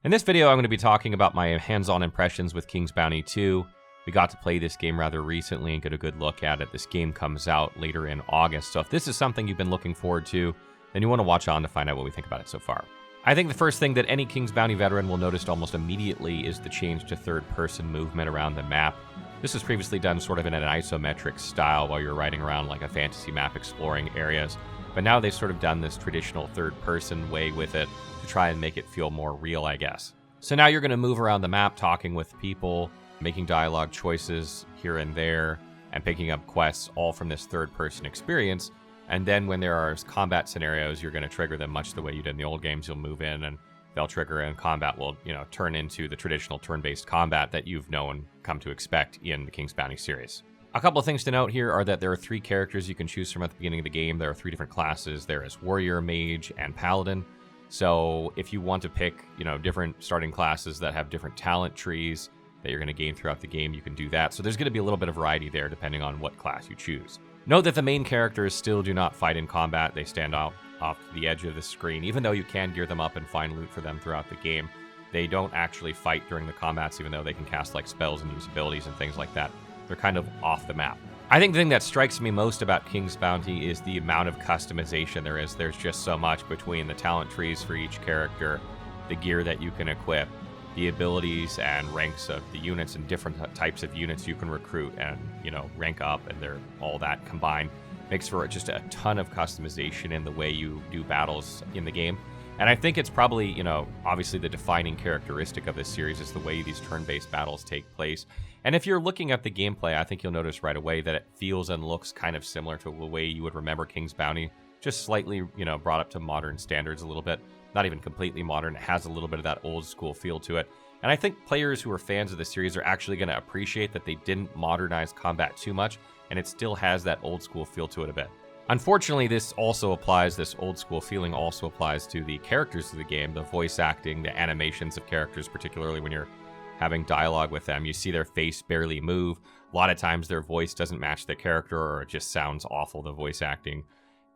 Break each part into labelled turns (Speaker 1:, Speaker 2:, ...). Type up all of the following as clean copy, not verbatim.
Speaker 1: In this video, I'm going to be talking about my hands-on impressions with King's Bounty 2. We got to play this game rather recently and get a good look at it. This game comes out later in August, so if this is something you've been looking forward to, then you want to watch on to find out what we think about it so far. I think the first thing that any King's Bounty veteran will notice almost immediately is the change to third-person movement around the map. This was previously done sort of in an isometric style while you're riding around like a fantasy map exploring areas, but now they've sort of done this traditional third-person way with it to try and make it feel more real, I guess. So now you're going to move around the map talking with people, making dialogue choices here and there, and picking up quests all from this third-person experience. And then when there are combat scenarios, you're going to trigger them much the way you did in the old games. You'll move in and they'll trigger, and combat will, turn into the traditional turn-based combat that you've known come to expect in the King's Bounty series. A couple of things to note here are that there are 3 characters you can choose from at the beginning of the game. There are 3 different classes. There is Warrior, Mage, and Paladin. So if you want to pick, different starting classes that have different talent trees that you're going to gain throughout the game, you can do that. So there's going to be a little bit of variety there depending on what class you choose. Note that the main characters still do not fight in combat. They stand off the edge of the screen. Even though you can gear them up and find loot for them throughout the game, they don't actually fight during the combats, even though they can cast like spells and use abilities and things like that. They're kind of off the map. I think the thing that strikes me most about King's Bounty is the amount of customization there is. There's just so much between the talent trees for each character, the gear that you can equip, the abilities and ranks of the units and different types of units you can recruit and, rank up, and they're all that combined makes for just a ton of customization in the way you do battles in the game. And I think it's probably, obviously the defining characteristic of this series is the way these turn-based battles take place. And if you're looking at the gameplay, I think you'll notice right away that it feels and looks kind of similar to the way you would remember King's Bounty, just slightly, brought up to modern standards a little bit. Not even completely modern. It has a little bit of that old school feel to it. And I think players who are fans of the series are actually going to appreciate that they didn't modernize combat too much, and it still has that old school feel to it a bit. Unfortunately, this old school feeling also applies to the characters of the game, the voice acting, the animations of characters, particularly when you're having dialogue with them. You see their face barely move. A lot of times their voice doesn't match the character, or it just sounds awful, the voice acting.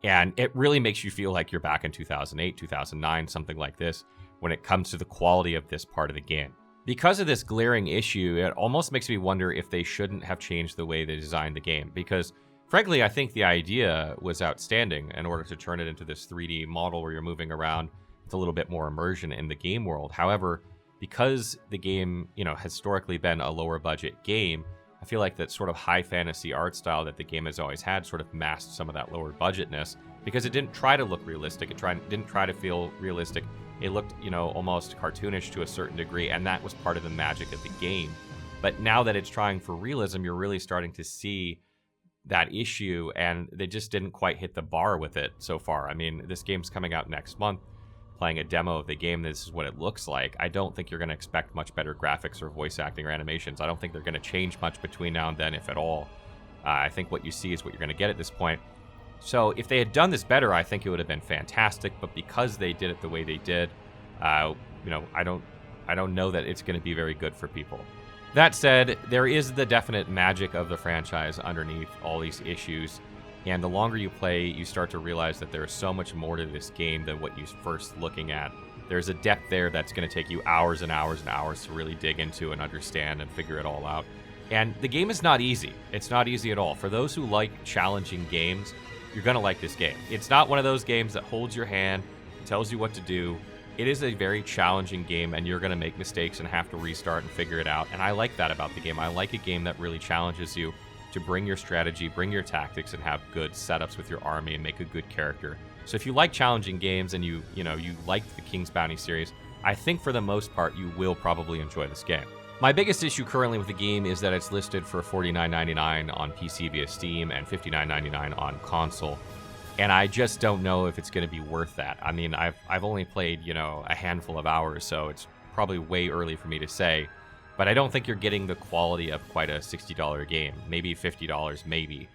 Speaker 1: And it really makes you feel like you're back in 2008, 2009, something like this, when it comes to the quality of this part of the game. Because of this glaring issue, it almost makes me wonder if they shouldn't have changed the way they designed the game. Because, frankly, I think the idea was outstanding in order to turn it into this 3D model where you're moving around with a little bit more immersion in the game world. However, because the game, has historically been a lower budget game, I feel like that sort of high fantasy art style that the game has always had sort of masked some of that lower budgetness, because it didn't try to look realistic. It didn't try to feel realistic. It looked, almost cartoonish to a certain degree, and that was part of the magic of the game. But now that it's trying for realism, you're really starting to see that issue, and they just didn't quite hit the bar with it so far. I mean, this game's coming out next month. Playing a demo of the game, this is what it looks like. I don't think you're going to expect much better graphics or voice acting or animations. I don't think they're going to change much between now and then, if at all. I think what you see is what you're going to get at this point. So if they had done this better, I think it would have been fantastic. But because they did it the way they did, I don't know that it's going to be very good for people. That said, there is the definite magic of the franchise underneath all these issues. And the longer you play, you start to realize that there's so much more to this game than what you're first looking at. There's a depth there that's going to take you hours and hours and hours to really dig into and understand and figure it all out. And the game is not easy. It's not easy at all. For those who like challenging games, you're going to like this game. It's not one of those games that holds your hand, tells you what to do. It is a very challenging game, and you're going to make mistakes and have to restart and figure it out. And I like that about the game. I like a game that really challenges you to bring your strategy, bring your tactics, and have good setups with your army and make a good character. So if you like challenging games and you like the King's Bounty series, I think for the most part you will probably enjoy this game. My biggest issue currently with the game is that it's listed for $49.99 on PC via Steam and $59.99 on console. And I just don't know if it's going to be worth that. I mean, I've only played, a handful of hours, so it's probably way early for me to say. But I don't think you're getting the quality of quite a $60 game. Maybe $50, maybe,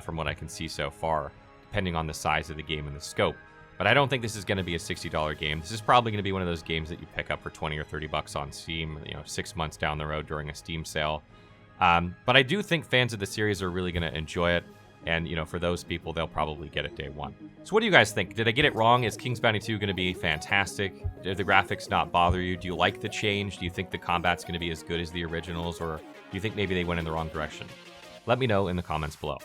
Speaker 1: from what I can see so far, depending on the size of the game and the scope. But I don't think this is going to be a $60 game. This is probably going to be one of those games that you pick up for 20 or 30 bucks on Steam, 6 months down the road during a Steam sale. But I do think fans of the series are really going to enjoy it. And, for those people, they'll probably get it day one. So what do you guys think? Did I get it wrong? Is King's Bounty 2 going to be fantastic? Did the graphics not bother you? Do you like the change? Do you think the combat's going to be as good as the originals? Or do you think maybe they went in the wrong direction? Let me know in the comments below.